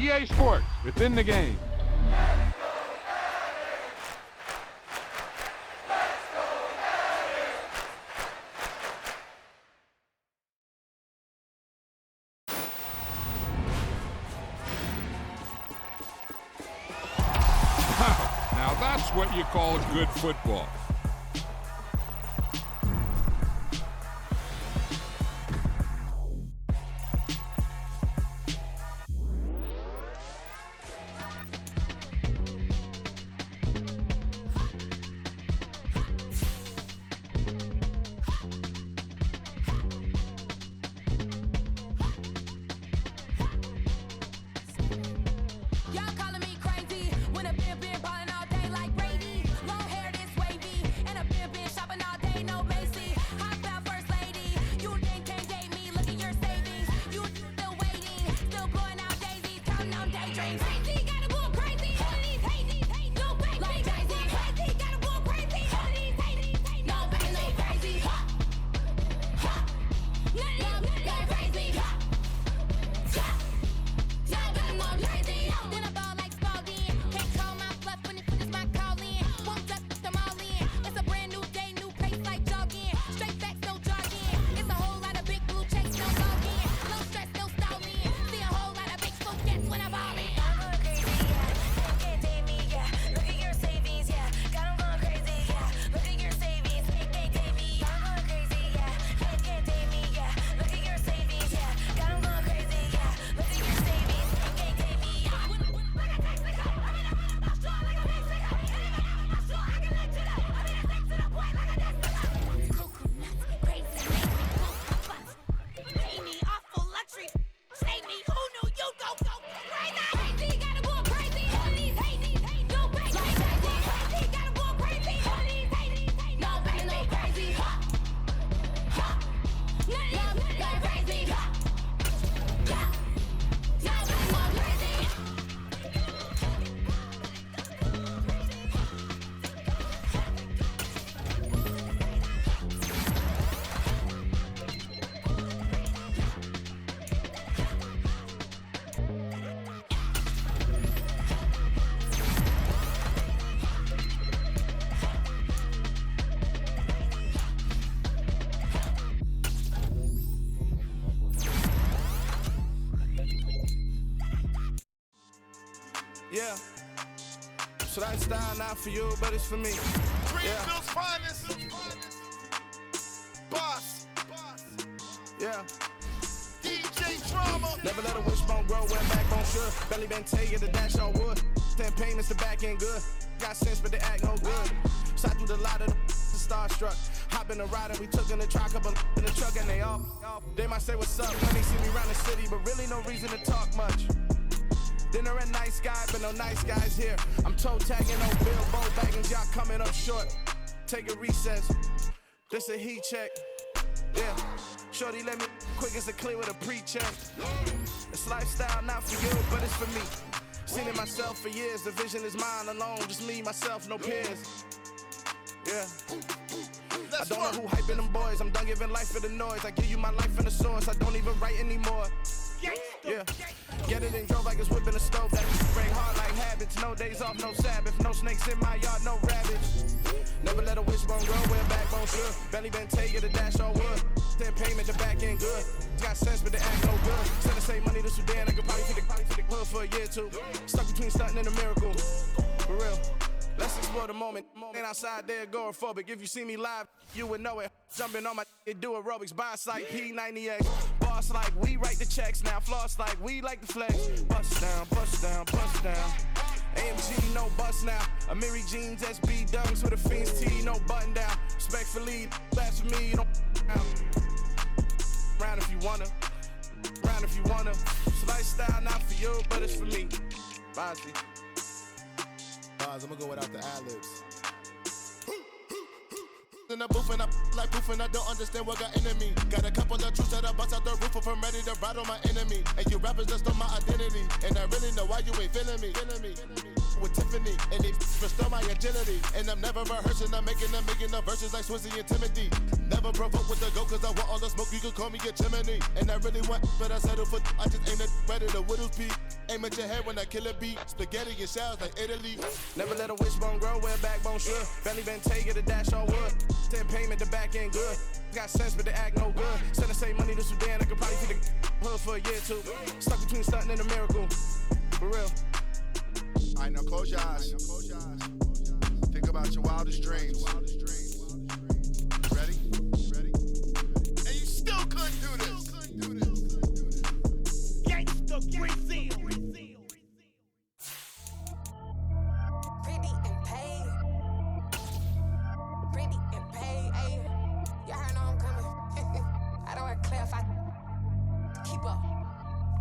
EA Sports, within the game. Now that's what you call good football. Yeah. So that style not for you, but it's for me. Greenfield's finest. Boss. Yeah. DJ Drama. Never let a wishbone grow where backbone should. Belly been taking the dash on wood. 10 payments to back end good. Got sense, but they act no good. Shot through the lot of the starstruck. Hop in the ride and we took in the truck up in the truck and they all. They might say what's up when they see me around the city, but really no reason to talk much. Dinner at nice guy, but no nice guys here. I'm toe tagging on billboard bagging, y'all coming up short. Take a recess. This a heat check. Yeah. Shorty let me quick as a clear with a pre-check. It's lifestyle not for you, but it's for me. Seen it myself for years. The vision is mine alone. Just me, myself, no peers. Yeah. I don't know who hyping them boys. I'm done giving life for the noise. I give you my life in the source. I don't even write anymore. Yeah. Get it and drove like it's whipping a stove. That break hard like habits. No days off, no Sabbath. No snakes in my yard, no rabbits. Never let a wishbone grow where backbone should. Belly been taking the dash on wood. 10 payment, the back end good. Got sense, but they act no good. Send the same money to Sudan. I could probably fit the hood for a year or two. Stuck between stunting and a miracle. For real. Let's explore the moment. Ain't outside there agoraphobic. If you see me live, you would know it. Jumping on my do aerobics. Boss like P90X. Boss like we write the checks now. Floss like we like the flex. Bust down, bust down, bust down. AMG, no bust now. Amiri jeans, SB dunks with a Fiends T, no button down. Respectfully, that's for me, you don't round if you wanna. Round if you wanna. It's lifestyle not for you, but it's for me. Bosley. I'm gonna go without the ad-libs. In the booth and I like proof and I don't understand what got into me. Got a couple of truths that I bust out the roof if I'm ready to ride on my enemy. And you rappers just on my identity. And I really know why you ain't feeling me. With Tiffany and they restore my agility. And I'm never rehearsing, I'm making the verses like Swizzy and Timothy. Never provoke with the go cause I want all the smoke, you can call me a chimney. And I really want, but I settle for, I just ain't ready to whittle pee. aim at your head when I kill a beat. Spaghetti and shells like Italy. Never let a wishbone grow where a backbone should. Belly been take the dash on wood. 10 payment, the back end good. Got sense, but the act no good. Send the same money to Sudan, I could probably feed the hood for a year or two. Stuck between stunting and a miracle. For real. Alright, now close your eyes. Think about your wildest dreams. Ready? And you still couldn't do this. Gangsta Brazil. Pretty and paid. Pretty and paid. Ayy. Y'all heard know I'm coming. I don't want to clarify. Keep up.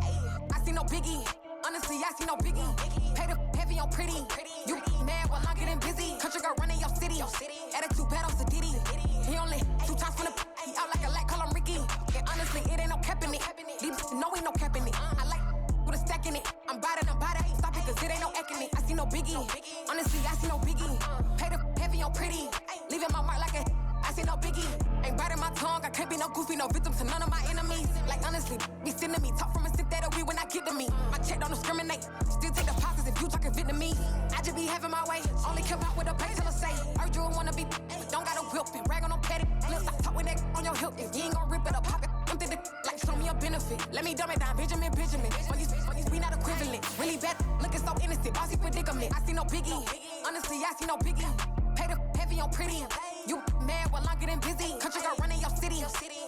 Ayy. I see no biggie. Honestly, I see no biggie. Pay the heavy on pretty. You mad while I'm getting busy. Country girl running your city. Attitude bad on Diddy. He only 2 times from the he out like a light, call him Ricky. And honestly, it ain't no cap in it. These no ain't no cap in it. I like with a stack in it. I'm bad it. Stop it, cause it ain't no eck in it. I see no biggie. Honestly, I see no biggie. Pay the heavy on pretty. Leaving my mark like a I see no biggie. Ain't biting my tongue. I can't be no goofy, no victim to none of my enemies. Like honestly, be sending me talk from a sip that'll be when I get to me. My check don't discriminate. Still take deposits if you talking Vietnamese. I just be having my way. Only come out with a pay till I say. Heard you wanna be, don't gotta whip it. Rag on no petty. Let's stop talk with that on your hip. If you ain't gon' rip it up, pop it. Empty the like show me a benefit. Let me dumb it down, Benjamin. Funnies, we not equivalent. Really bad, looking so innocent. Bossy predicament. I see no biggie. Honestly, I see no biggie. Pay the heavy on pretty. You mad while I'm getting busy. Country girl running your city.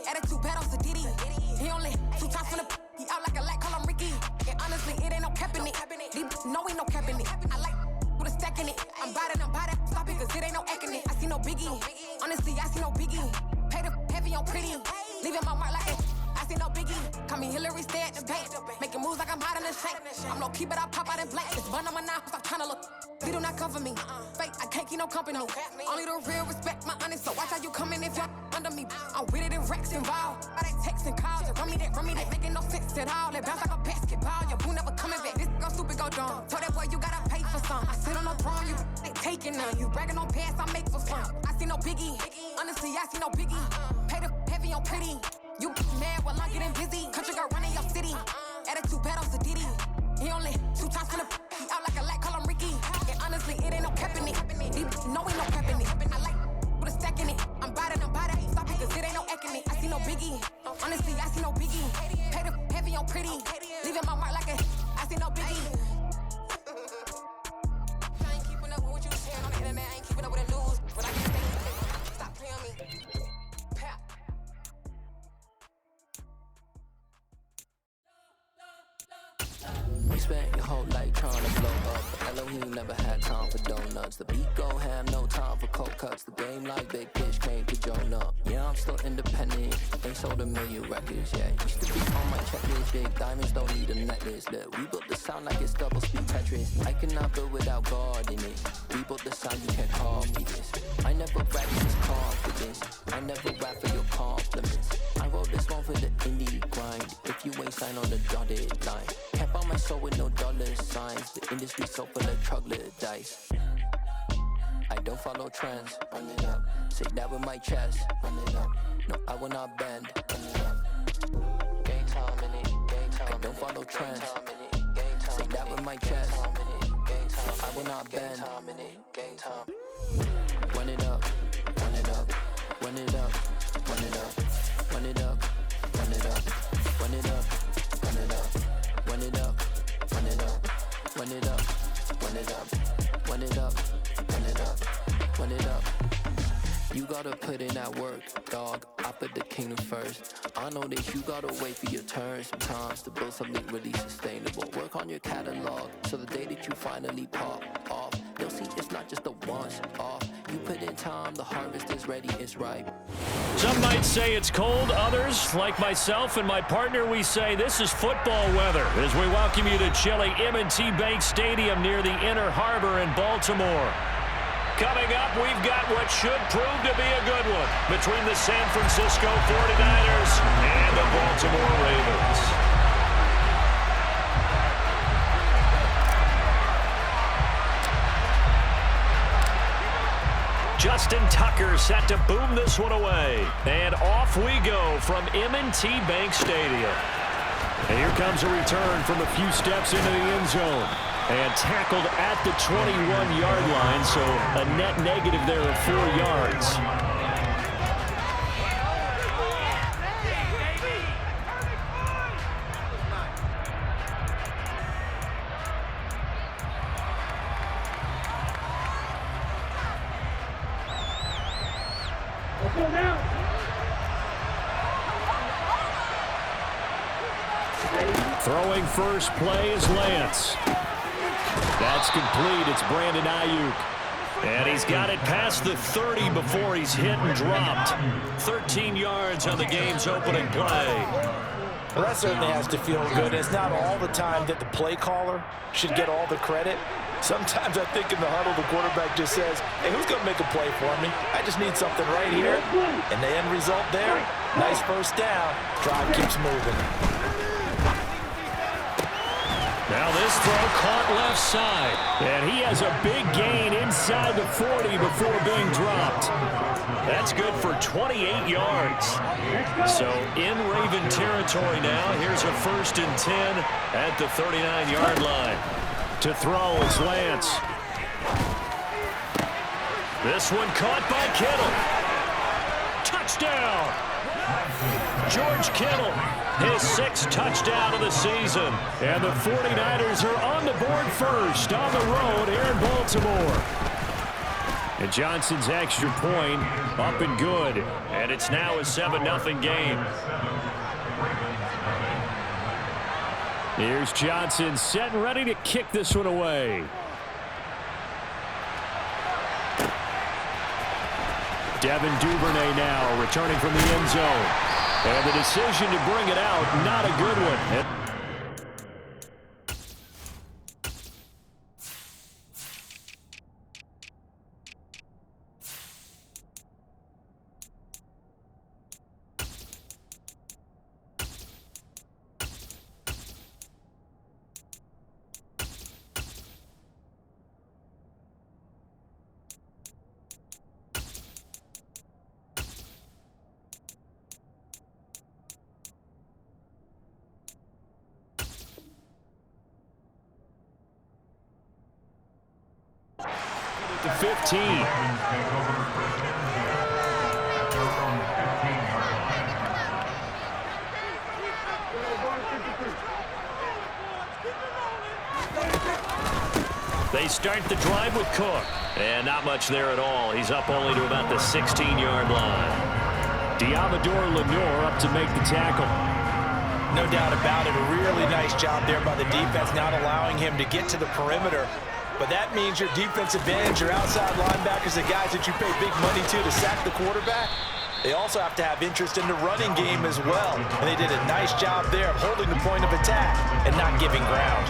Attitude bad on Diddy. He only 2 times from the he out like a light, call him Ricky. And honestly, it ain't no cap in it. These no ain't no cap in it. I like with a stack in it. I'm bad it. Stop it, cause it ain't no eck in it. I see no biggie. Honestly, I see no biggie. Pay the heavy on pretty. Leaving my mark like it. I see no biggie. Call me Hillary, stay at the bank. Making moves like I'm hot in the shank. I'm low key, but I pop out in blank. It's bun on my knife, stop trying to look. They do not cover me. Fake, I can't keep no company. Only the real respect my honest. So watch how you coming if y'all under me. I'm with it in Rex involved. All that text and calls. Run me that. Making no sense at all. They bounce like a basketball. Your boo never coming back. This go stupid, go dumb. Told that boy you gotta pay for some. I sit on no throne, you ain't taking none. You bragging on pass, I make for fun. I see no biggie. Honestly, I see no biggie. Pay the heavy on pretty. You mad while I'm getting busy. Country girl running your city. Attitude bad on Diddy. He only 2 times from the he out like a light, call him Ricky. And honestly, it ain't no cap in it. No ain't no cap in it. I like with a stack in it. I'm bad it. Stop it, cause it ain't no eck in it. I see no biggie. Honestly, I see no biggie. Pay the heavy on pretty. Leaving my mark like a I see no biggie. I ain't keeping up with what you saying on the internet. I ain't keeping up with the news. But I can't say stop playing me. You spent your whole life trying to blow up, but Elohim never had time for donuts. The beat go ham, no time for cold cuts. The game like Big Fish came to join up. Yeah, I'm still independent, ain't sold a million records yet. Used to be on my checklist, big diamonds don't need a necklace. Look, we built the sound like it's double speed Tetris. I cannot build without God in it. We built the sound, you can't copy this. I never rap with this confidence. I never rap for your compliments. I wrote this one for the indie grind. If you ain't signed on the dotted line, can't buy my soul with no dollar signs. The industry so full of troglodytes. I don't follow trends. Run it up. Say that with my chest. Run it up. No, I will not bend. Run it up. Gang time in it. Gang time. I don't follow trends. Say that with my chest. I will not bend. Gang time. Run it up. Run it up. Run it up. Run it up. Run it up. Run it up. Run it up. Run it up. Run it up. Run it up. Run it up. Run it up. Run it up. Run it up. Run it up. You gotta put in that work, dog. I put the kingdom first. I know that you gotta wait for your turn sometimes to build something really sustainable. Work on your catalog, so the day that you finally pop off, they'll see it's not just a once off. You put in time, the harvest is ready, it's ripe. Some might say it's cold, others, like myself and my partner, we say this is football weather as we welcome you to chilly M&T Bank Stadium near the Inner Harbor in Baltimore. Coming up, we've got what should prove to be a good one between the San Francisco 49ers and the Baltimore Ravens. Justin Tucker set to boom this one away. And off we go from M&T Bank Stadium. And here comes a return from a few steps into the end zone. And tackled at the 21-yard line, so a net negative there of 4 yards. Throwing first play is Lance. That's complete. It's Brandon Ayuk. And he's got it past the 30 before he's hit and dropped. 13 yards on the game's opening play. Well, that certainly has to feel good. It's not all the time that the play caller should get all the credit. Sometimes I think in the huddle, the quarterback just says, hey, who's going to make a play for me? I just need something right here. And the end result there, nice first down. Drive keeps moving. Now this throw caught left side. And he has a big gain inside the 40 before being dropped. That's good for 28 yards. So in Raven territory now, here's a 1st and 10 at the 39-yard line. To throw is Lance. This one caught by Kittle. Touchdown! George Kittle, his 6th touchdown of the season. And the 49ers are on the board first on the road here in Baltimore. And Johnson's extra point up and good. And it's now a 7-0 game. Here's Johnson set and ready to kick this one away. Devin Duvernay now returning from the end zone. And the decision to bring it out, not a good one. To 15. They start the drive with Cook. And not much there at all. He's up only to about the 16-yard line. Diamador Lenore up to make the tackle. No doubt about it. A really nice job there by the defense, not allowing him to get to the perimeter. But that means your defensive ends, your outside linebackers, the guys that you pay big money to sack the quarterback, they also have to have interest in the running game as well. And they did a nice job there of holding the point of attack and not giving ground.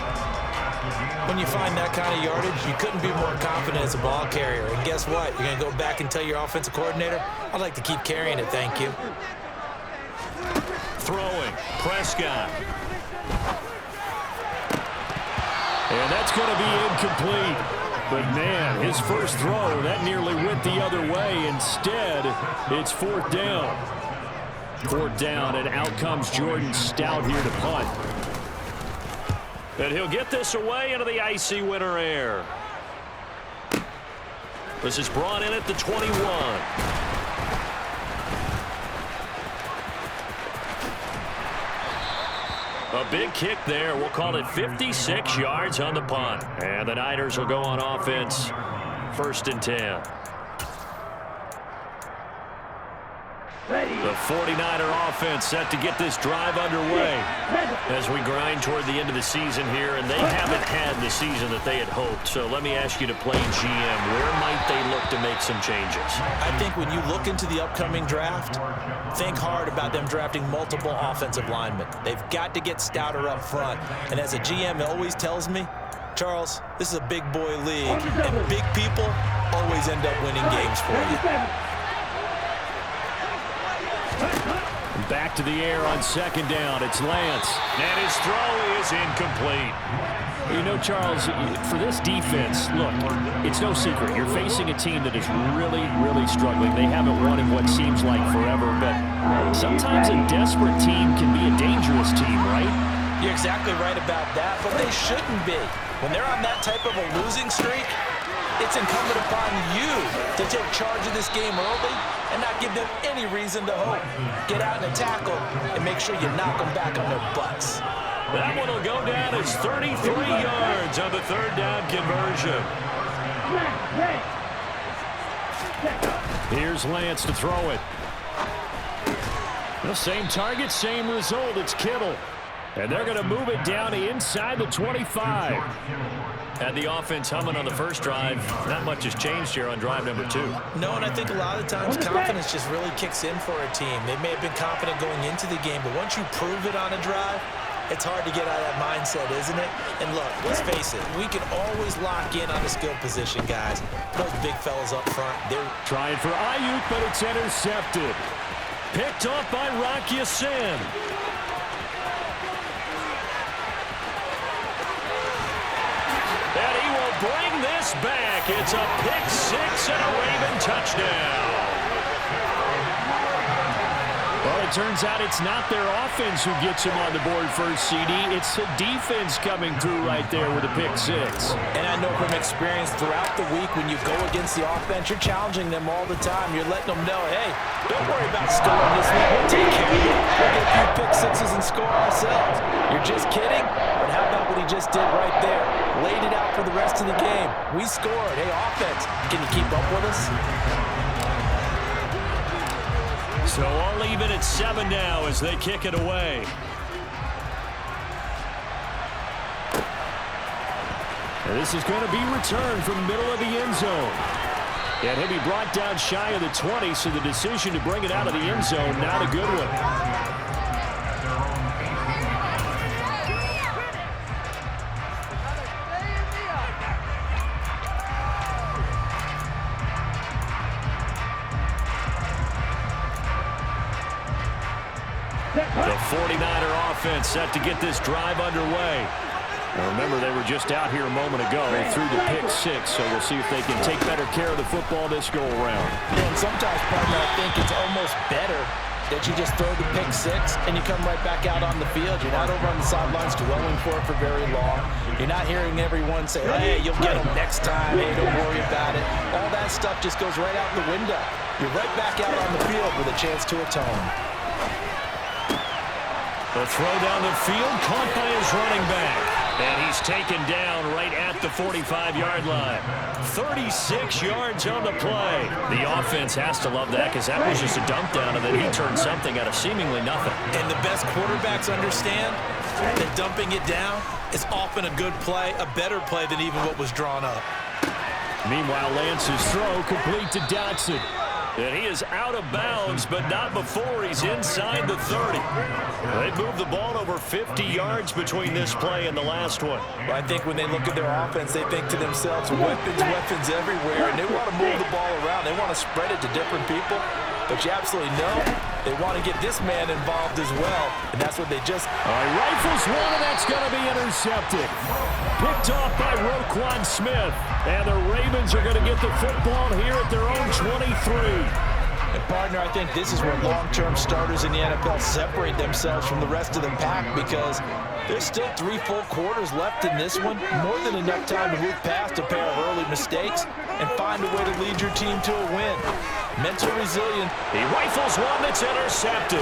When you find that kind of yardage, you couldn't be more confident as a ball carrier. And guess what? You're going to go back and tell your offensive coordinator, I'd like to keep carrying it, thank you. Throwing, Prescott. And that's going to be incomplete. But, man, his first throw, that nearly went the other way. Instead, it's 4th down. 4th down, and out comes Jordan Stout here to punt. And he'll get this away into the icy winter air. This is brought in at the 21. A big kick there. We'll call it 56 yards on the punt. And the Niners will go on offense. 1st and 10. The 49er offense set to get this drive underway as we grind toward the end of the season here, and they haven't had the season that they had hoped. So let me ask you to play GM. Where might they look to make some changes? I think when you look into the upcoming draft, think hard about them drafting multiple offensive linemen. They've got to get stouter up front. And as a GM always tells me, Charles, this is a big boy league, and big people always end up winning games for you. Back to the air on 2nd down. It's Lance. And his throw is incomplete. You know, Charles, for this defense, look, it's no secret. You're facing a team that is really, really struggling. They haven't won in what seems like forever, but sometimes a desperate team can be a dangerous team, right? You're exactly right about that, but they shouldn't be. When they're on that type of a losing streak, it's incumbent upon you to take charge of this game early and not give them any reason to hope. Get out and tackle and make sure you knock them back on their butts. That one will go down as 33 yards on the third down conversion. Here's Lance to throw it. The same target, same result. It's Kittle. And they're going to move it down inside the 25. Had the offense humming on the first drive. Not much has changed here on drive number 2. No, and I think a lot of times confidence just really kicks in for a team. They may have been confident going into the game, but once you prove it on a drive, it's hard to get out of that mindset, isn't it? And look, let's face it, we can always lock in on the skill position, guys. Those big fellas up front, they're trying for Ayuk, but it's intercepted. Picked off by Rocky Sin. And he will bring this back. It's a pick 6 and a Raven touchdown. Well, it turns out it's not their offense who gets him on the board first, CD. It's the defense coming through right there with a pick 6. And I know from experience throughout the week when you go against the offense, you're challenging them all the time. You're letting them know, hey, don't worry about scoring this week. We'll take care of it. We'll get a few pick 6s and score ourselves. You're just kidding? But how about what he just did right there? Laid it out for the rest of the game. We scored. Hey, offense, can you keep up with us? So all even at 7 now as they kick it away. And this is going to be returned from the middle of the end zone. And he'll be brought down shy of the 20, so the decision to bring it out of the end zone, not a good one. The 49er offense set to get this drive underway. Now remember, they were just out here a moment ago through the pick 6, so we'll see if they can take better care of the football this go-around. And sometimes, partner, I think it's almost better that you just throw the pick 6 and you come right back out on the field. You're not over on the sidelines dwelling for it for very long. You're not hearing everyone say, hey, you'll get them next time. Hey, don't worry about it. All that stuff just goes right out the window. You're right back out on the field with a chance to atone. The throw down the field, caught by his running back. And he's taken down right at the 45-yard line. 36 yards on the play. The offense has to love that because that was just a dump down, and then he turned something out of seemingly nothing. And the best quarterbacks understand that dumping it down is often a good play, a better play than even what was drawn up. Meanwhile, Lance's throw complete to Dotson. And he is out of bounds, but not before he's inside the 30. They moved the ball over 50 yards between this play and the last one. Well, I think when they look at their offense, they think to themselves, weapons everywhere, and they want to move the ball around. They want to spread it to different people. But you absolutely know they want to get this man involved as well, and that's what they just... All right, rifles one, and that's going to be intercepted. Picked off by Roquan Smith, and the Ravens are going to get the football here at their own 23. And, partner, I think this is where long-term starters in the NFL separate themselves from the rest of the pack because there's still 3 full quarters left in this one. More than enough time to move past a pair of early mistakes and find a way to lead your team to a win. Mental resilience. He rifles one that's intercepted.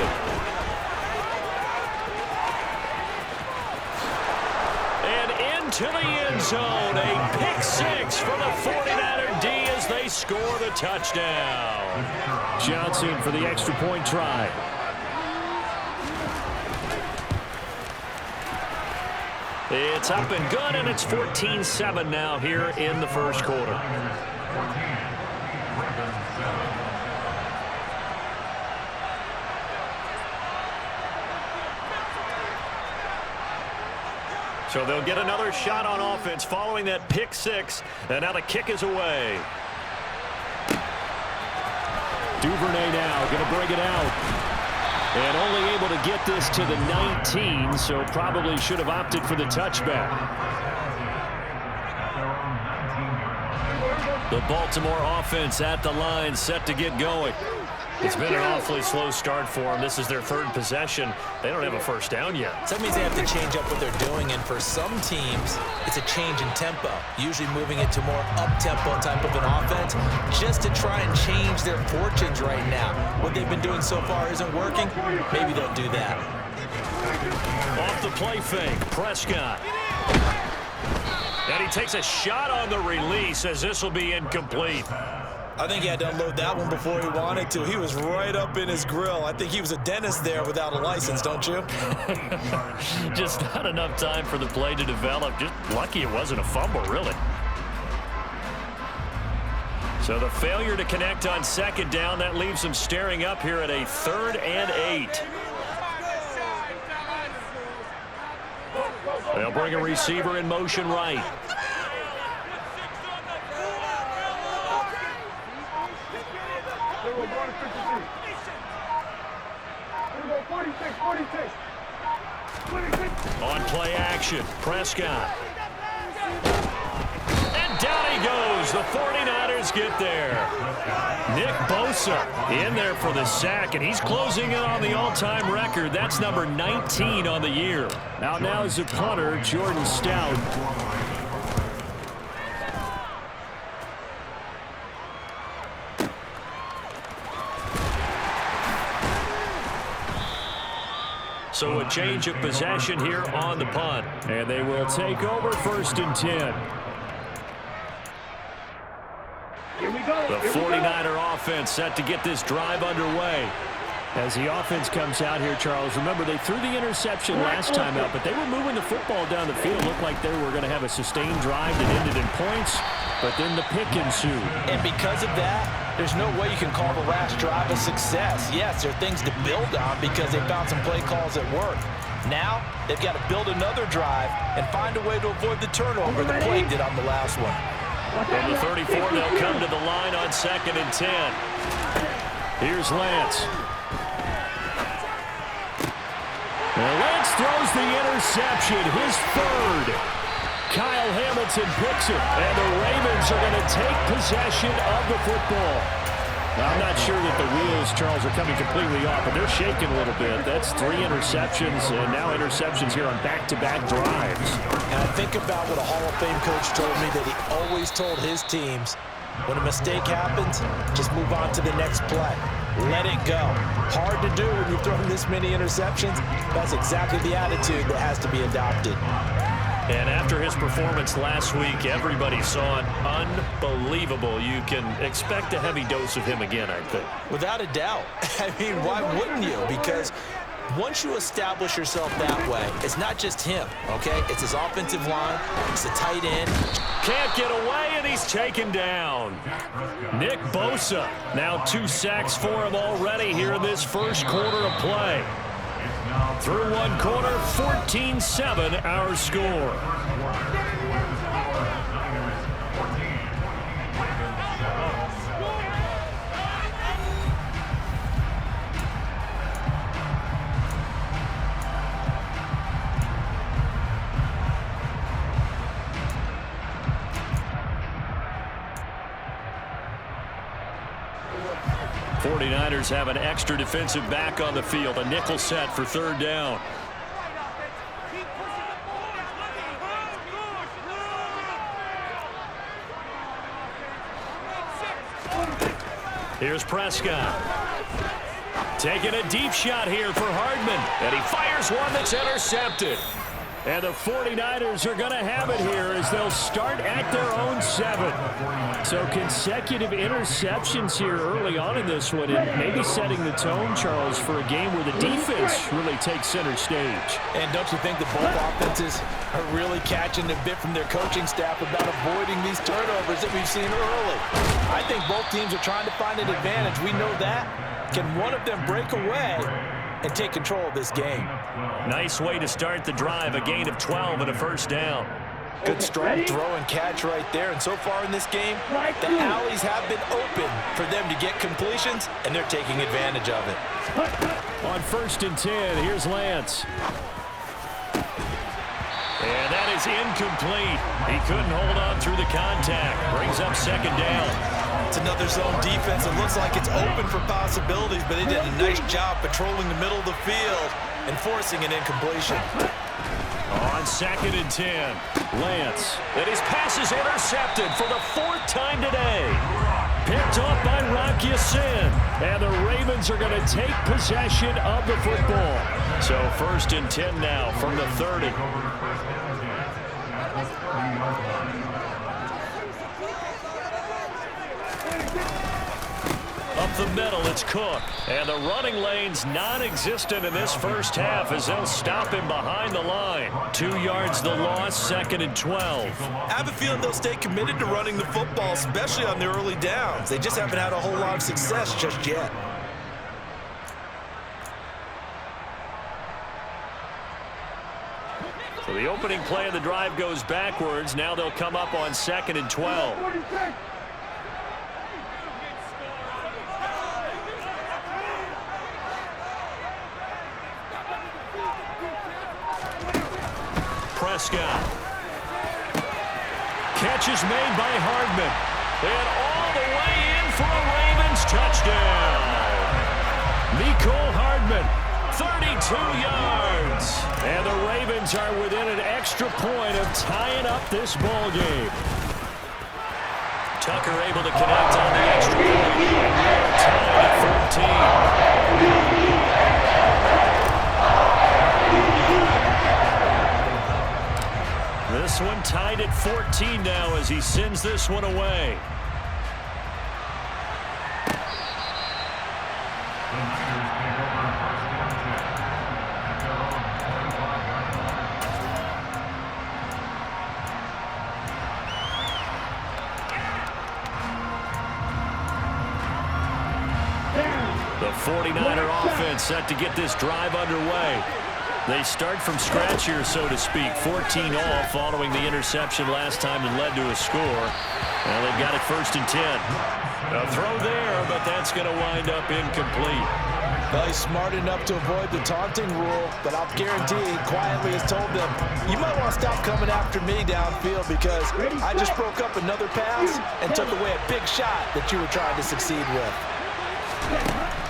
And into the end zone. A pick 6 for the 49er D as they score the touchdown. Johnson for the extra point try. It's up and good, and it's 14-7 now here in the first quarter. So they'll get another shot on offense following that pick 6, and now the kick is away. Duvernay now going to bring it out. And only able to get this to the 19, so probably should have opted for the touchback. The Baltimore offense at the line, set to get going. It's been an awfully slow start for them. This is their third possession. They don't have a first down yet. So that means they have to change up what they're doing, and for some teams, it's a change in tempo, usually moving it to more up-tempo type of an offense just to try and change their fortunes right now. What they've been doing so far isn't working. Maybe they'll do that. Off the play fake, Prescott. And he takes a shot on the release as this will be incomplete. I think he had to unload that one before he wanted to. He was right up in his grill. I think he was a dentist there without a license, don't you? Just not enough time for the play to develop. Just lucky it wasn't a fumble, really. So the failure to connect on second down, that leaves them staring up here at a 3rd and 8. They'll bring a receiver in motion right. On play action, Prescott. And down he goes. The 49ers get there. Nick Bosa in there for the sack, and he's closing in on the all-time record. That's number 19 on the year. Now is the punter, Jordan Stout. So a change of possession here on the punt. And they will take over 1st and 10. The 49er offense set to get this drive underway. As the offense comes out here, Charles, remember they threw the interception last time out, but they were moving the football down the field. Looked like they were going to have a sustained drive that ended in points, but then the pick ensued. And because of that, there's no way you can call the last drive a success. Yes, there are things to build on because they found some play calls that work. Now, they've got to build another drive and find a way to avoid the turnover the play did on the last one. From the 34, they'll come to the line on 2nd and 10. Here's Lance. Well, Lance throws the interception, his 3rd. Kyle Hamilton picks it, and the Ravens are going to take possession of the football. Now, I'm not sure that the wheels, Charles, are coming completely off, but they're shaking a little bit. That's 3 interceptions, and now interceptions here on back-to-back drives. And I think about what a Hall of Fame coach told me that he always told his teams, when a mistake happens, just move on to the next play. Let it go. Hard to do when you've thrown this many interceptions. That's exactly the attitude that has to be adopted. And after his performance last week, everybody saw it unbelievable. You can expect a heavy dose of him again, I think. Without a doubt. I mean, why wouldn't you? Because once you establish yourself that way, it's not just him, okay? It's his offensive line. It's the tight end. Can't get away, and he's taken down. Nick Bosa, now 2 sacks for him already here in this first quarter of play. Through 1 quarter, 14-7 our score. '49ers have an extra defensive back on the field. A nickel set for 3rd down. Here's Prescott. Taking a deep shot here for Hardman. And he fires one that's intercepted. And the 49ers are going to have it here as they'll start at their own 7. So consecutive interceptions here early on in this one, and maybe setting the tone, Charles, for a game where the defense really takes center stage. And don't you think that both offenses are really catching a bit from their coaching staff about avoiding these turnovers that we've seen early? I think both teams are trying to find an advantage. We know that. Can one of them break away and take control of this game? Nice way to start the drive, a gain of 12 and a 1st down. Good strong throw and catch right there. And so far in this game, the alleys have been open for them to get completions, and they're taking advantage of it. On 1st and 10, here's Lance. And that is incomplete. He couldn't hold on through the contact. Brings up 2nd down. It's another zone defense. It looks like it's open for possibilities, but they did a nice job patrolling the middle of the field and forcing an incompletion. On 2nd and 10, Lance. And his pass is intercepted for the 4th time today. Picked off by Rock Ya-Sin. And the Ravens are going to take possession of the football. So 1st and 10 now from the 30. Up the middle, it's Cook. And the running lane's non-existent in this first half as they'll stop him behind the line. 2 yards the loss, 2nd and 12. I have a feeling they'll stay committed to running the football, especially on the early downs. They just haven't had a whole lot of success just yet. So the opening play of the drive goes backwards. Now they'll come up on 2nd and 12. Prescott. Catch is made by Hardman. And all the way in for a Ravens touchdown. Mecole Hardman, 32 yards. And the Ravens are within an extra point of tying up this ball game. Tucker able to connect on the extra point. Tied at 14. This one tied at 14 now as he sends this one away. The 49er offense set to get this drive underway. They start from scratch here, so to speak. 14 all following the interception last time that led to a score. Well, they've got it 1st and 10. A throw there, but that's going to wind up incomplete. Well, he's smart enough to avoid the taunting rule, but I'll guarantee he quietly has told them, you might want to stop coming after me downfield because I just broke up another pass and took away a big shot that you were trying to succeed with.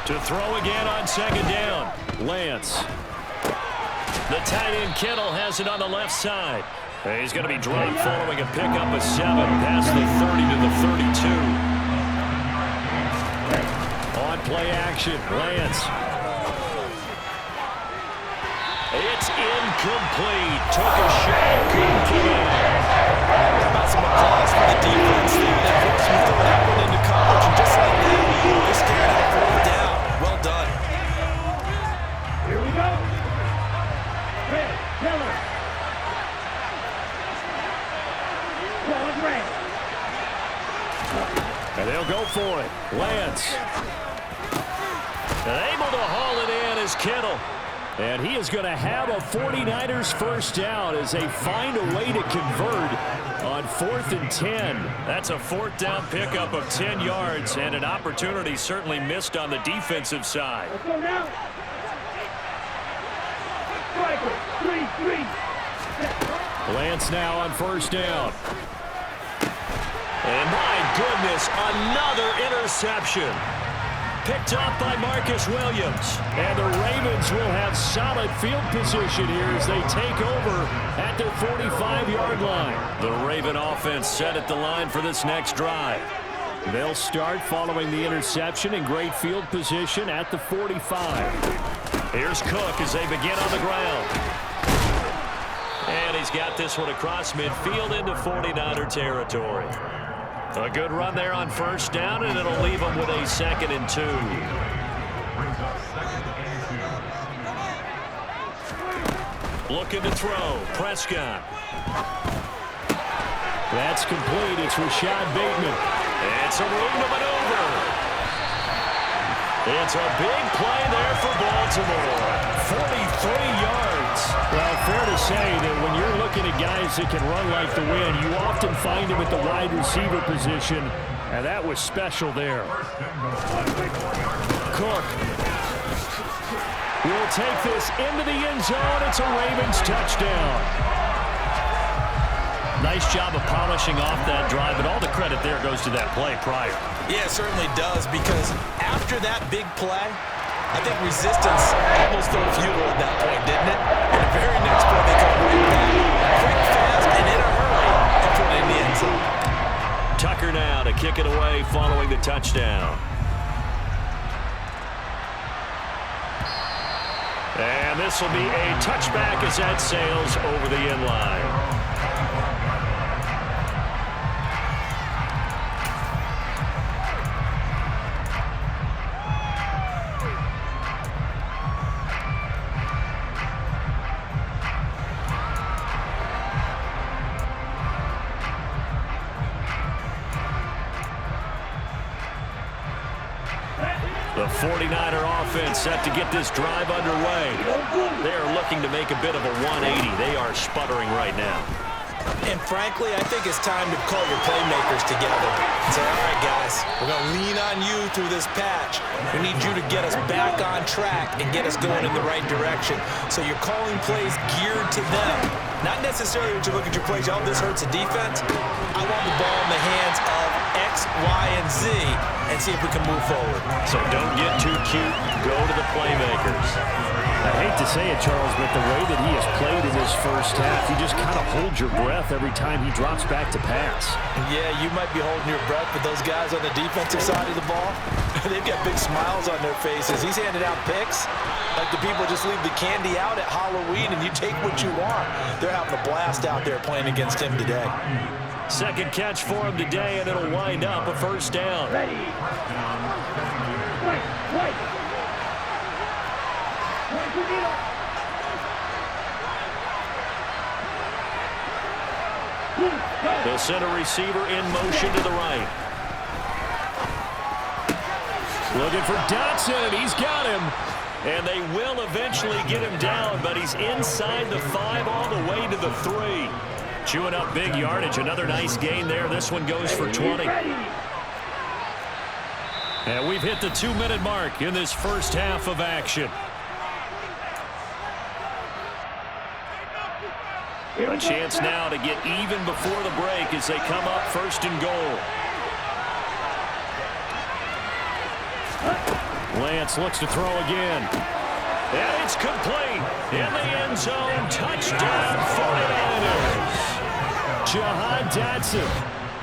To throw again on 2nd down, Lance. The tight end Kittle has it on the left side. He's going to be dropped following a pickup of 7 past the 30 to the 32. On play action, Lance. It's incomplete. Took a shot. Couldn't get in. How about some applause for the defense there? That forced me to throw that one into coverage, and just like that, they're staring at a 4th down. Well done. Here we go. Red, Miller. And they'll go for it. Lance. And able to haul it in is Kittle. And he is going to have a 49ers first down as they find a way to convert on 4th and 10. That's a 4th down pickup of 10 yards and an opportunity certainly missed on the defensive side. Let's go now. Striker, 3-3. Lance now on 1st down. And my goodness, another interception. Picked off by Marcus Williams. And the Ravens will have solid field position here as they take over at their 45-yard line. The Raven offense set at the line for this next drive. They'll start following the interception in great field position at the 45. Here's Cook as they begin on the ground. And he's got this one across midfield into 49er territory. A good run there on 1st down, and it'll leave him with a 2nd and 2. Looking to throw. Prescott. That's complete. It's Rashad Bateman. It's a room to maneuver. It's a big play there for Baltimore. 43 yards. Well, fair to say that when you're looking at guys that can run like the wind, you often find them at the wide receiver position, and that was special there. Cook will take this into the end zone. It's a Ravens touchdown. Nice job of polishing off that drive, but all the credit there goes to that play prior. Yeah, it certainly does, because after that big play, I think resistance almost felt futile at that point, didn't it? And the very next play, they come right back. Quick, fast, and in a hurry, and put it in the end zone. Tucker now to kick it away following the touchdown. And this will be a touchback as that sails over the end line. The 49er offense set to get this drive underway. They are looking to make a bit of a 180. They are sputtering right now. And frankly, I think it's time to call your playmakers together and say, all right, guys, we're going to lean on you through this patch. We need you to get us back on track and get us going in the right direction. So you're calling plays geared to them. Not necessarily when you look at your plays, oh, this hurts the defense. I want the ball in the hands of X, Y, and Z and see if we can move forward. So don't get too cute. Go to the playmakers. I hate to say it, Charles, but the way that he has played in this first half, you just kind of hold your breath every time he drops back to pass. Yeah, you might be holding your breath, but those guys on the defensive side of the ball, they've got big smiles on their faces. He's handing out picks like the people just leave the candy out at Halloween and you take what you want. They're having a blast out there playing against him today. Second catch for him today, and it'll wind up a first down. Ready. Wait. The center receiver in motion to the right. Looking for Dotson, and he's got him. And they will eventually get him down, but he's inside the 5 all the way to the 3. Chewing up big yardage. Another nice gain there. This one goes for 20. And we've hit the 2-minute mark in this first half of action. A chance now to get even before the break as they come up first and goal. Lance looks to throw again. And it's complete. In the end zone. Touchdown 49ers. Jahan Dotson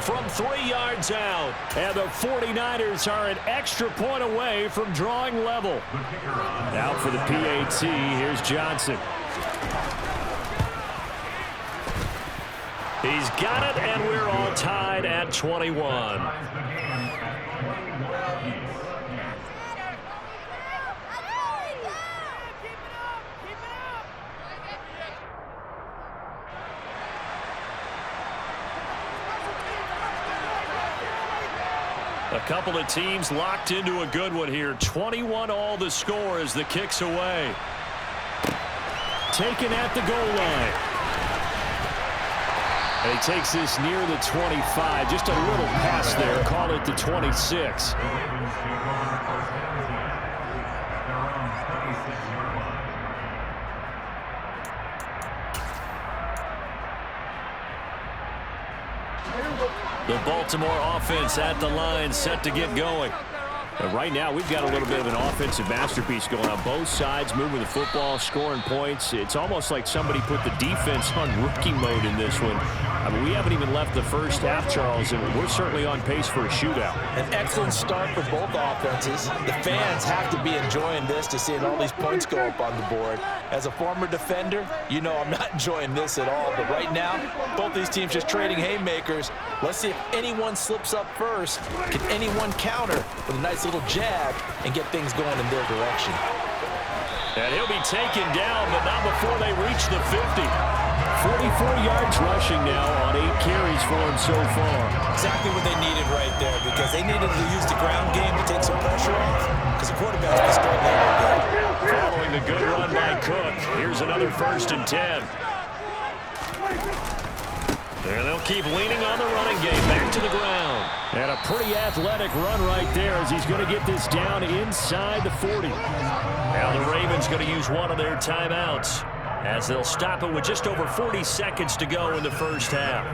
from 3 yards out. And the 49ers are an extra point away from drawing level. Out for the PAT. Here's Johnson. He's got it, and we're all tied at 21. A couple of teams locked into a good one here. 21 all the score as the kick's away. Taken at the goal line. And he takes this near the 25. Just a little pass there. Call it the 26. The Baltimore offense at the line, set to get going. But right now, we've got a little bit of an offensive masterpiece going on both sides, moving the football, scoring points. It's almost like somebody put the defense on rookie mode in this one. I mean, we haven't even left the first half, Charles, and we're certainly on pace for a shootout. An excellent start for both offenses. The fans have to be enjoying this to seeing all these points go up on the board. As a former defender, you know I'm not enjoying this at all. But right now, both these teams just trading haymakers. Let's see if anyone slips up first. Can anyone counter with a nice little jab and get things going in their direction? And he'll be taken down, but not before they reach the 50. 44 yards rushing now on 8 carries for him so far. Exactly what they needed right there, because they needed to use the ground game to take some pressure off, because the quarterback's been struggling a little bit. Following the good run by Cook, here's another 1st and 10. And they'll keep leaning on the running game, back to the ground. And a pretty athletic run right there as he's going to get this down inside the 40. Now the Ravens going to use one of their timeouts as they'll stop it with just over 40 seconds to go in the first half.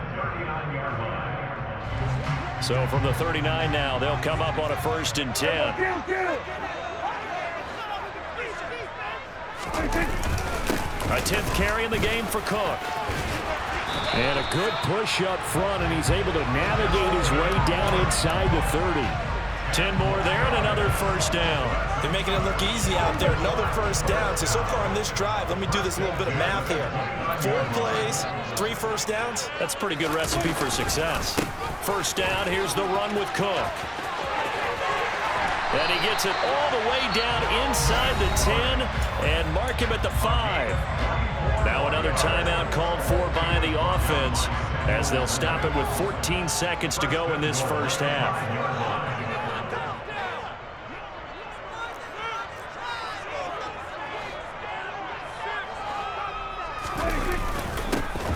So from the 39 now, they'll come up on a 1st and 10. A 10th carry in the game for Cook. And a good push up front, and he's able to navigate his way down inside the 30. 10 more there and another 1st down. They're making it look easy out there. Another 1st down. So far on this drive, let me do this little bit of math here. 4 plays, 3 1st downs. That's a pretty good recipe for success. 1st down, here's the run with Cook. And he gets it all the way down inside the 10 and mark him at the 5. Now another timeout called for by the offense as they'll stop it with 14 seconds to go in this 1st half.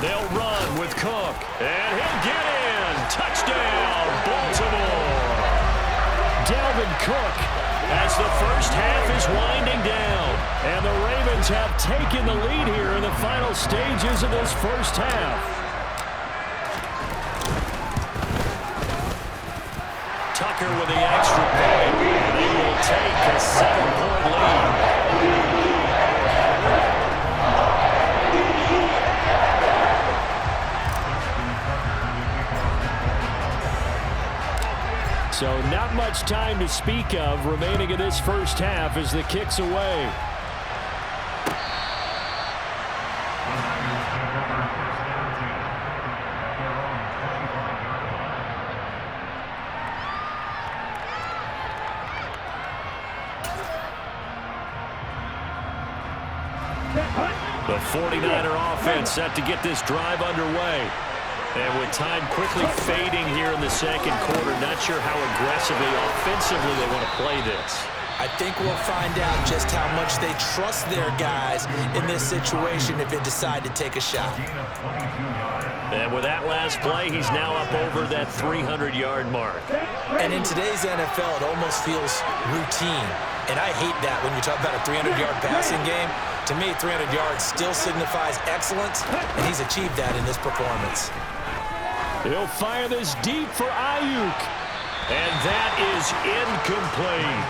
They'll run with Cook, and he'll get in. Touchdown, Baltimore. Dalvin Cook as the 1st half is winding down. And the Ravens have taken the lead here in the final stages of this 1st half. Tucker with the extra point. They will take a 7-point lead. So not much time to speak of remaining in this 1st half as the kick's away. The 49er offense set to get this drive underway. And with time quickly fading here in the 2nd quarter, not sure how aggressively, offensively they want to play this. I think we'll find out just how much they trust their guys in this situation if they decide to take a shot. And with that last play, he's now up over that 300-yard mark. And in today's NFL, it almost feels routine. And I hate that when you talk about a 300-yard passing game. To me, 300 yards still signifies excellence, and he's achieved that in this performance. He'll fire this deep for Ayuk. And that is incomplete.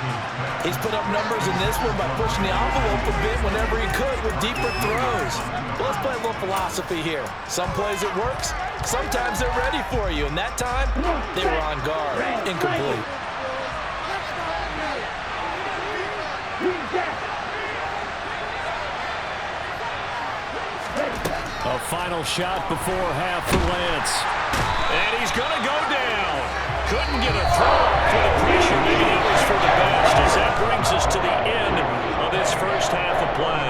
He's put up numbers in this one by pushing the envelope a bit whenever he could with deeper throws. Well, let's play a little philosophy here. Some plays it works. Sometimes they're ready for you. And that time, they were on guard. Incomplete. A final shot before half for Lance. And he's going to go down. Couldn't get a throw for the pressure. Maybe that was for the best as that brings us to the end of this 1st half of play.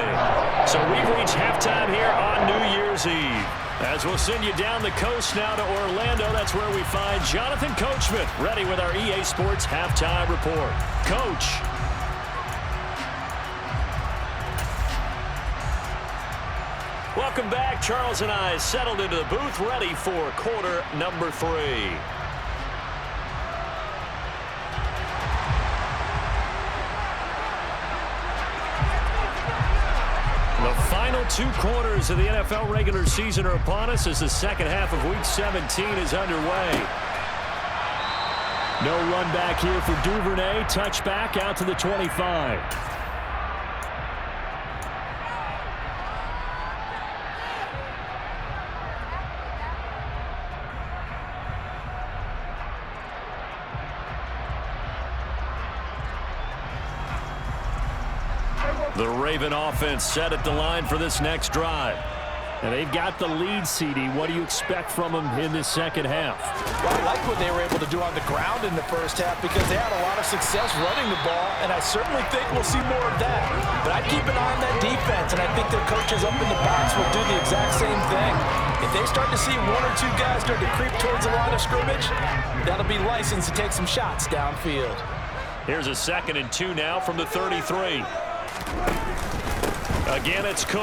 So we've reached halftime here on New Year's Eve. As we'll send you down the coast now to Orlando, that's where we find Jonathan Coachman ready with our EA Sports Halftime Report. Coach. Welcome back. Charles and I settled into the booth, ready for quarter number 3. The final 2 quarters of the NFL regular season are upon us as the 2nd half of Week 17 is underway. No run back here for Duvernay. Touchback out to the 25. The Raven offense set at the line for this next drive. And they've got the lead, CD. What do you expect from them in this 2nd half? Well, I like what they were able to do on the ground in the 1st half because they had a lot of success running the ball, and I certainly think we'll see more of that. But I'd keep an eye on that defense, and I think their coaches up in the box will do the exact same thing. If they start to see 1 or 2 guys start to creep towards the line of scrimmage, that'll be licensed to take some shots downfield. Here's a 2nd and 2 now from the 33. Again, it's Cook.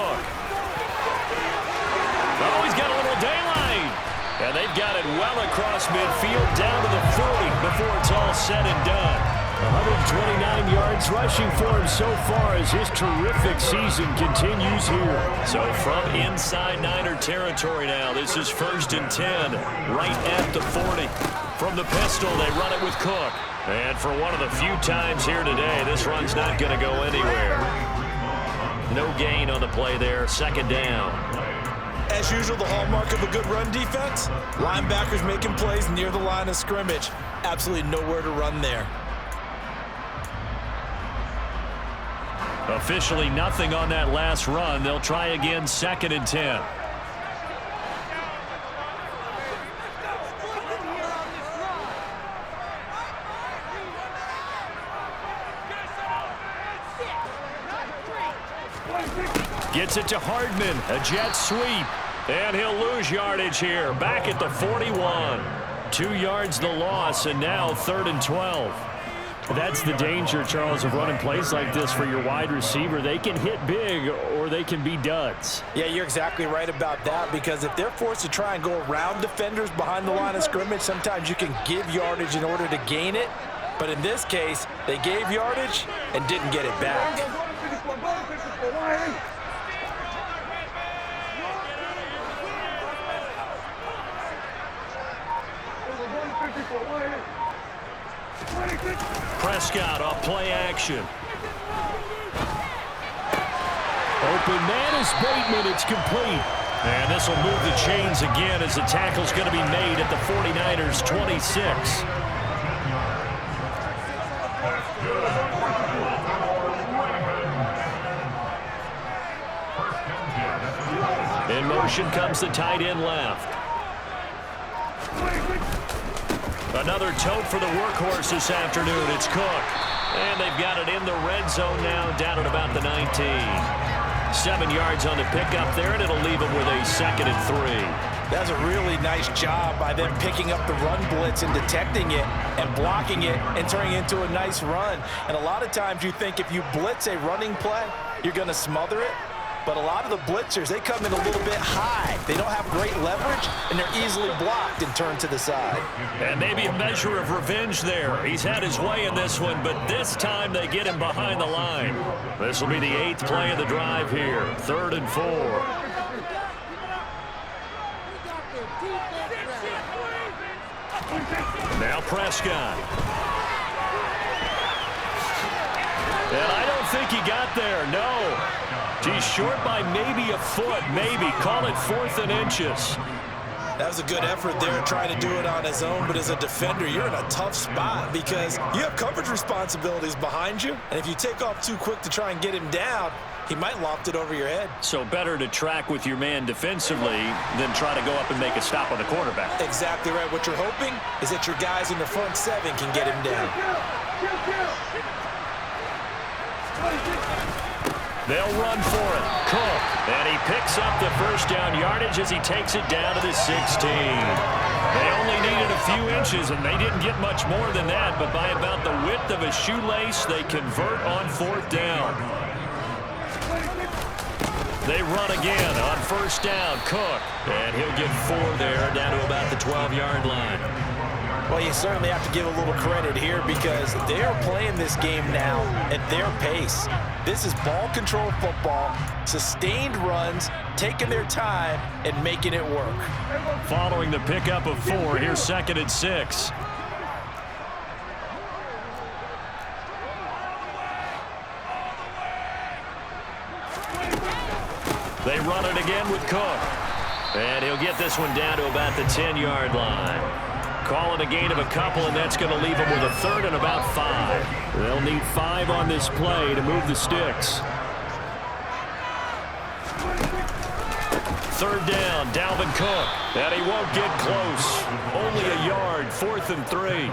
Oh, he's got a little daylight. And they've got it well across midfield down to the 40 before it's all said and done. 129 yards rushing for him so far as his terrific season continues here. So from inside Niner territory now, this is 1st and 10, right at the 40. From the pistol, they run it with Cook. And for one of the few times here today, this run's not going to go anywhere. No gain on the play there, 2nd down. As usual, the hallmark of a good run defense, linebackers making plays near the line of scrimmage. Absolutely nowhere to run there. Officially nothing on that last run. They'll try again, 2nd and 10. Gets it to Hardman, a jet sweep, and he'll lose yardage here. Back at the 41. 2 yards the loss, and now 3rd and 12. That's the danger, Charles, of running plays like this for your wide receiver. They can hit big or they can be duds. Yeah, you're exactly right about that, because if they're forced to try and go around defenders behind the line of scrimmage, sometimes you can give yardage in order to gain it. But in this case, they gave yardage and didn't get it back. Prescott off play action. Open man is Bateman. It's complete. And this will move the chains again as the tackle's going to be made at the 49ers 26. In motion comes the tight end left. Another tote for the workhorse this afternoon. It's Cook. And they've got it in the red zone now, down at about the 19. 7 yards on the pickup there, and it'll leave them with a 2nd and 3. That's a really nice job by them picking up the run blitz and detecting it and blocking it and turning it into a nice run. And a lot of times you think if you blitz a running play, you're going to smother it. But a lot of the blitzers, they come in a little bit high. They don't have great leverage, and they're easily blocked and turned to the side. And maybe a measure of revenge there. He's had his way in this one, but this time they get him behind the line. This will be the 8th play of the drive here. 3rd and 4. Now Prescott. And I don't think he got there, no. He's short by maybe a foot, maybe. Call it 4th and inches. That was a good effort there trying to do it on his own, but as a defender, you're in a tough spot because you have coverage responsibilities behind you, and if you take off too quick to try and get him down, he might loft it over your head. So better to track with your man defensively than try to go up and make a stop on the quarterback. Exactly right. What you're hoping is that your guys in the front 7 can get him down. They'll run for it. Cook. And he picks up the 1st down yardage as he takes it down to the 16. They only needed a few inches, and they didn't get much more than that. But by about the width of a shoelace, they convert on 4th down. They run again on 1st down. Cook. And he'll get 4 there down to about the 12-yard line. Well, you certainly have to give a little credit here because they are playing this game now at their pace. This is ball control football, sustained runs, taking their time, and making it work. Following the pickup of 4, here's 2nd and 6. They run it again with Cook. And he'll get this one down to about the 10-yard line. Call it a gain of a couple, and that's going to leave them with a 3rd and about 5. They'll need 5 on this play to move the sticks. 3rd down, Dalvin Cook. And he won't get close. Only a yard, 4th and 3.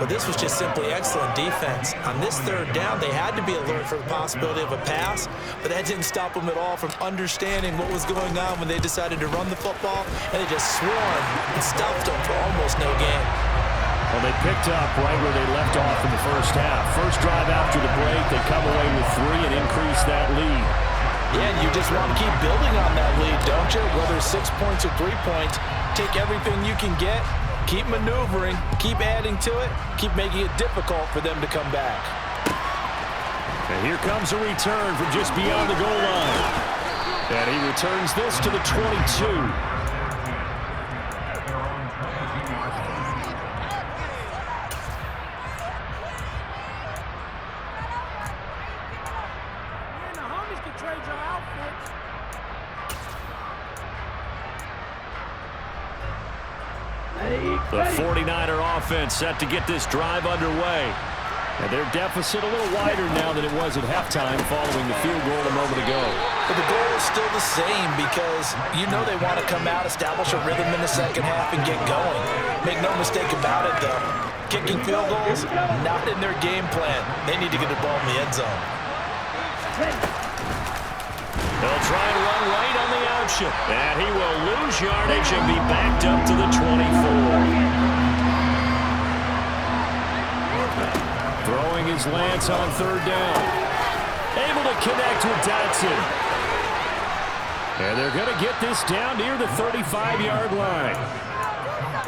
But this was just simply excellent defense. On this 3rd down, they had to be alert for the possibility of a pass, but that didn't stop them at all from understanding what was going on when they decided to run the football, and they just swarmed and stuffed them for almost no gain. Well, they picked up right where they left off in the 1st half. First drive after the break, they come away with 3 and increase that lead. Yeah, and you just want to keep building on that lead, don't you? Whether it's 6 points or 3 points, take everything you can get, keep maneuvering, keep adding to it, keep making it difficult for them to come back. And here comes a return from just beyond the goal line. And he returns this to the 22. The 49er offense set to get this drive underway. And their deficit a little wider now than it was at halftime following the field goal a moment ago. But the goal is still the same because you know they want to come out, establish a rhythm in the second half, and get going. Make no mistake about it, though. Kicking field goals, not in their game plan. They need to get the ball in the end zone. They'll try and run right on the option. And he will lose yardage and be backed up to the 24. Throwing his Lance on third down. Able to connect with Dotson. And they're going to get this down near the 35-yard line.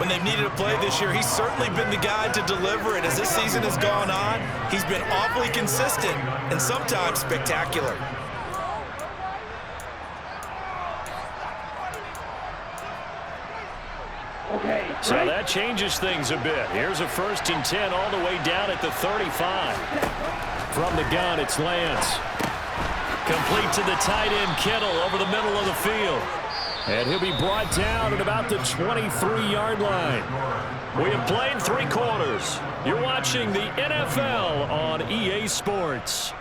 When they've needed a play this year, he's certainly been the guy to deliver it. As this season has gone on, he's been awfully consistent and sometimes spectacular. So that changes things a bit. Here's a 1st and 10 all the way down at the 35. From the gun, it's Lance. Complete to the tight end, Kittle, over the middle of the field. And he'll be brought down at about the 23-yard line. We have played 3 quarters. You're watching the NFL on EA Sports.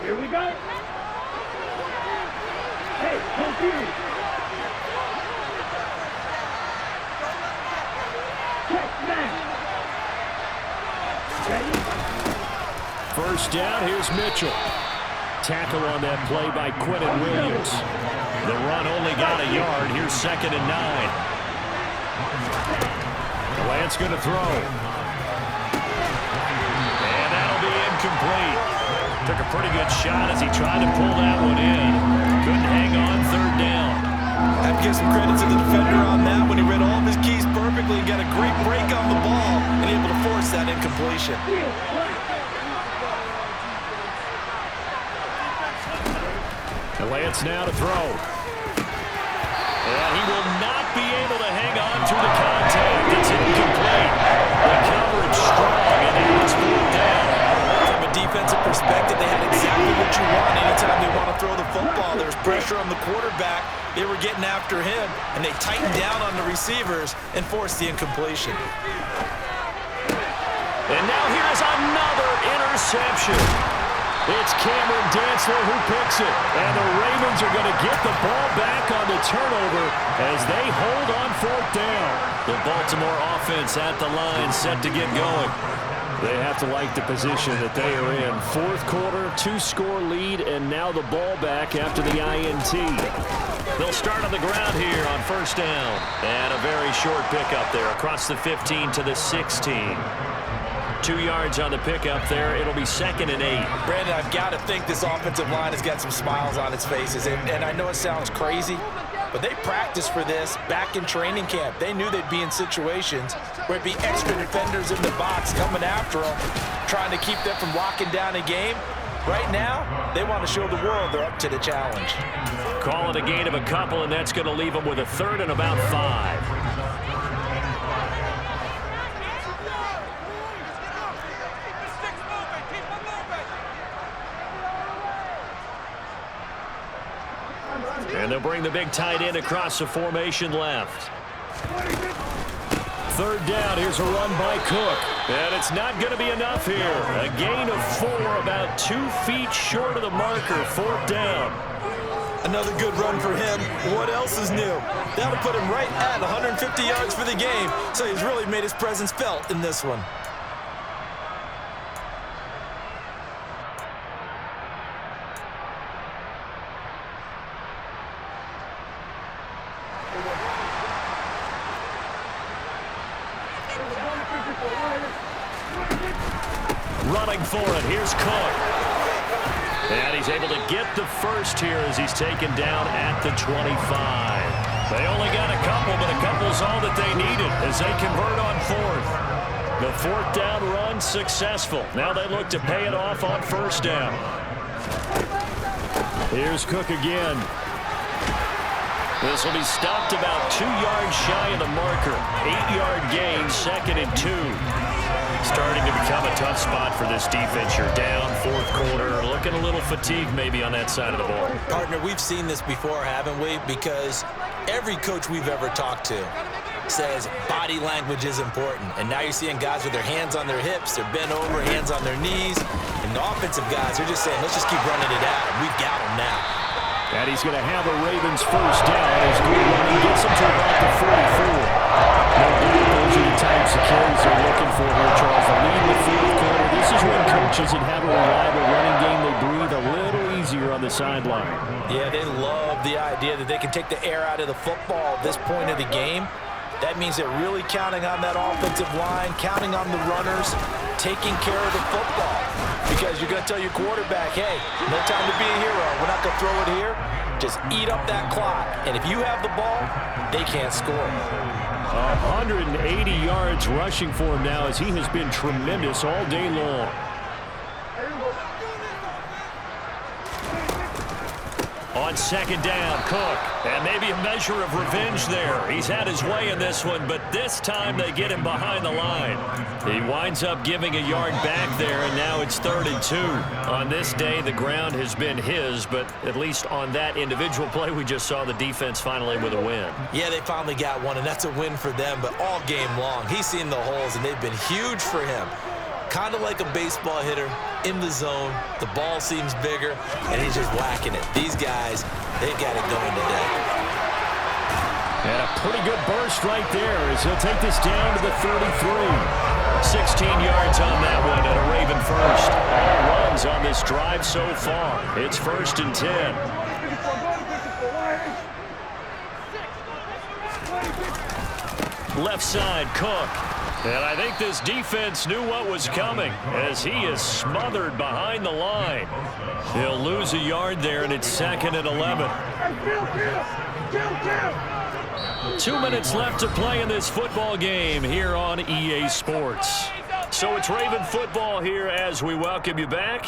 Here we go. Hey, confused. Check back. Ready? First down, here's Mitchell. Tackle on that play by Quentin Williams. The run only got a yard. Here's 2nd and 9. Lance going to throw. And that'll be incomplete. Took a pretty good shot as he tried to pull that one in. Couldn't hang on 3rd down. I have to give some credit to the defender on that when he read all of his keys perfectly and got a great break on the ball and able to force that incompletion. And Lance now to throw. And he will not be able to hang on to the contact. It's incomplete. The coverage strong, and now it's 4th down. Defensive perspective, they had exactly what you want anytime they want to throw the football. There was pressure on the quarterback. They were getting after him, and they tightened down on the receivers and forced the incompletion. And now here's another interception. It's Cameron Dantzler who picks it. And the Ravens are going to get the ball back on the turnover as they hold on 4th down. The Baltimore offense at the line set to get going. They have to like the position that they are in. 4th quarter, 2-score lead, and now the ball back after the INT. They'll start on the ground here on 1st down. And a very short pickup there across the 15 to the 16. 2 yards on the pickup there. It'll be 2nd and 8. Brandon, I've got to think this offensive line has got some smiles on its faces. And I know it sounds crazy, but they practiced for this back in training camp. They knew they'd be in situations where it'd be extra defenders in the box coming after them, trying to keep them from locking down a game. Right now, they want to show the world they're up to the challenge. Call it a gain of a couple, and that's going to leave them with a 3rd and about 5. And they'll bring the big tight end across the formation left. 3rd down, here's a run by Cook. And it's not going to be enough here. A gain of 4, about 2 feet short of the marker, 4th down. Another good run for him. What else is new? That'll put him right at 150 yards for the game. So he's really made his presence felt in this one. Running for it. Here's Cook. And he's able to get the first here as he's taken down at the 25. They only got a couple, but a couple's all that they needed as they convert on fourth. The fourth down run successful. Now they look to pay it off on first down. Here's Cook again. This will be stopped about 2 yards shy of the marker. 8-yard gain, 2nd and 2. Starting to become a tough spot for this defense. You're down, fourth quarter, looking a little fatigued maybe on that side of the ball. Partner, we've seen this before, haven't we? Because every coach we've ever talked to says body language is important. And now you're seeing guys with their hands on their hips, they're bent over, hands on their knees. And the offensive guys are just saying, let's just keep running it out. We've got them now. And he's going to have a Ravens first down as good running gets him to about the 44. No doubt those are the types of carries they're looking for here, Charles. The lead in the fourth quarter. This is when coaches that have a reliable running game, they breathe a little easier on the sideline. Yeah, they love the idea that they can take the air out of the football at this point of the game. That means they're really counting on that offensive line, counting on the runners, taking care of the football. Because you're going to tell your quarterback, hey, no time to be a hero. We're not going to throw it here. Just eat up that clock. And if you have the ball, they can't score. 180 yards rushing for him now as he has been tremendous all day long. On second down, Cook. And maybe a measure of revenge there. He's had his way in this one, but this time they get him behind the line. He winds up giving a yard back there, and now it's 3rd and 2. On this day, the ground has been his, but at least on that individual play, we just saw the defense finally with a win. Yeah, they finally got one, and that's a win for them, but all game long, he's seen the holes, and they've been huge for him. Kind of like a baseball hitter in the zone. The ball seems bigger, and he's just whacking it. These guys, they've got it going today. And a pretty good burst right there as he'll take this down to the 33. 16 yards on that one and a Raven first. All runs on this drive so far. It's 1st and 10. Left side, Cook. And I think this defense knew what was coming as he is smothered behind the line. He'll lose a yard there, and it's 2nd and 11. 2 minutes left to play in this football game here on EA Sports. So it's Raven football here as we welcome you back.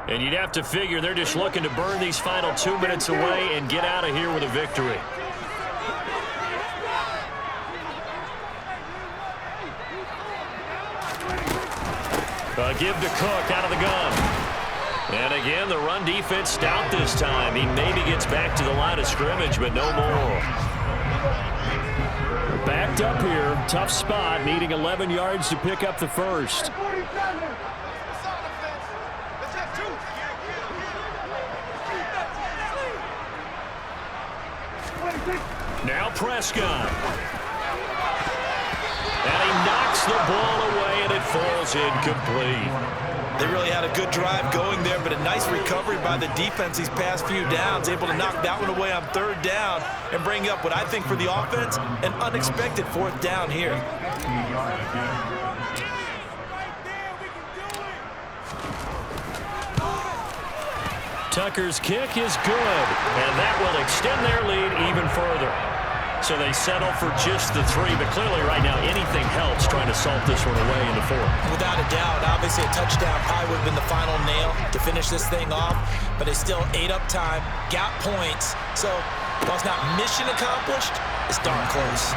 And you'd have to figure they're just looking to burn these final 2 minutes away and get out of here with a victory. Give to Cook out of the gun. And again, the run defense stout this time. He maybe gets back to the line of scrimmage, but no more. Backed up here. Tough spot, needing 11 yards to pick up the first. Now Prescott. And he knocks the ball away, and it falls incomplete. They really had a good drive going there, but a nice recovery by the defense these past few downs, able to knock that one away on 3rd down and bring up what I think for the offense, an unexpected 4th down here. Tucker's kick is good, and that will extend their lead even further. So they settle for just the 3, but clearly right now anything helps trying to salt this one away in the 4th. Without a doubt, obviously a touchdown probably would have been the final nail to finish this thing off, but they still ate up time, got points. So while it's not mission accomplished, it's darn close.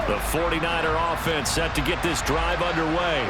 The 49er offense set to get this drive underway.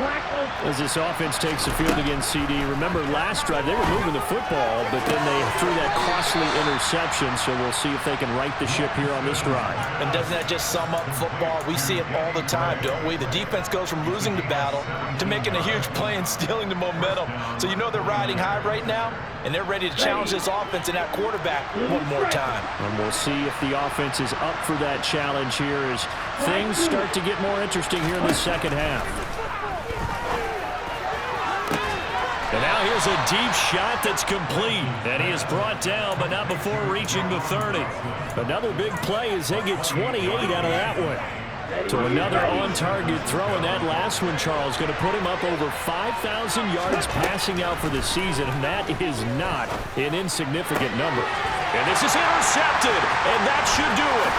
As this offense takes the field against CD. Remember last drive, they were moving the football, but then they threw that costly interception, so we'll see if they can right the ship here on this drive. And doesn't that just sum up football? We see it all the time, don't we? The defense goes from losing the battle to making a huge play and stealing the momentum. So you know they're riding high right now, and they're ready to challenge this offense and that quarterback one more time. And we'll see if the offense is up for that challenge here as things start to get more interesting here in the second half. And now here's a deep shot that's complete. And he is brought down, but not before reaching the 30. Another big play as they get 28 out of that one. So another on-target throw, and that last one, Charles, going to put him up over 5,000 yards passing out for the season, and that is not an insignificant number. And this is intercepted, and that should do it.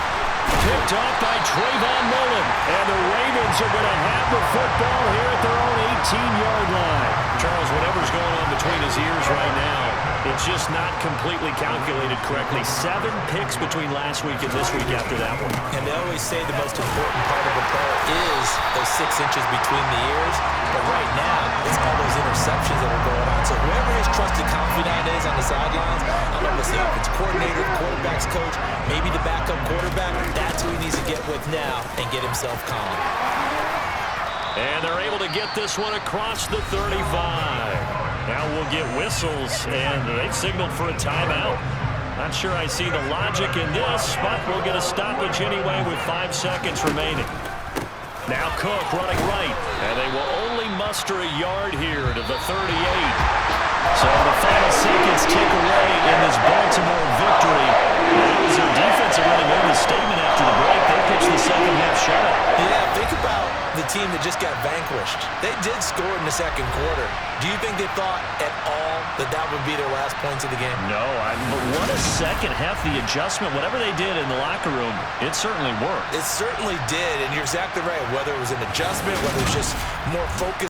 Picked off by Trayvon Mullen, and the Ravens are going to have the football here at their own 18-yard line. Charles, whatever's going on between his ears right now, it's just not completely calculated correctly. 7 picks between last week and this week after that one. And they always say the most important part of a player is those 6 inches between the ears. But right now, it's all those interceptions that are going on. So whoever his trusted confidant is on the sidelines, I don't know if it's the offensive coordinator, the quarterback's coach, maybe the backup quarterback, that's who he needs to get with now and get himself calm. And they're able to get this one across the 35. Now we'll get whistles, and they've signaled for a timeout. Not sure I see the logic in this, but we'll get a stoppage anyway with 5 seconds remaining. Now Cook running right, and they will only muster a yard here to the 38. So the final seconds tick away in this Baltimore victory. That was their defense that really made the statement after the break. They pitched the second half shutout. Yeah, think about the team that just got vanquished. They did score in the second quarter. Do you think they thought at all that that would be their last points of the game? No, but what a second half. The adjustment, whatever they did in the locker room, it certainly worked. It certainly did, and you're exactly right. Whether it was an adjustment, whether it was just more focus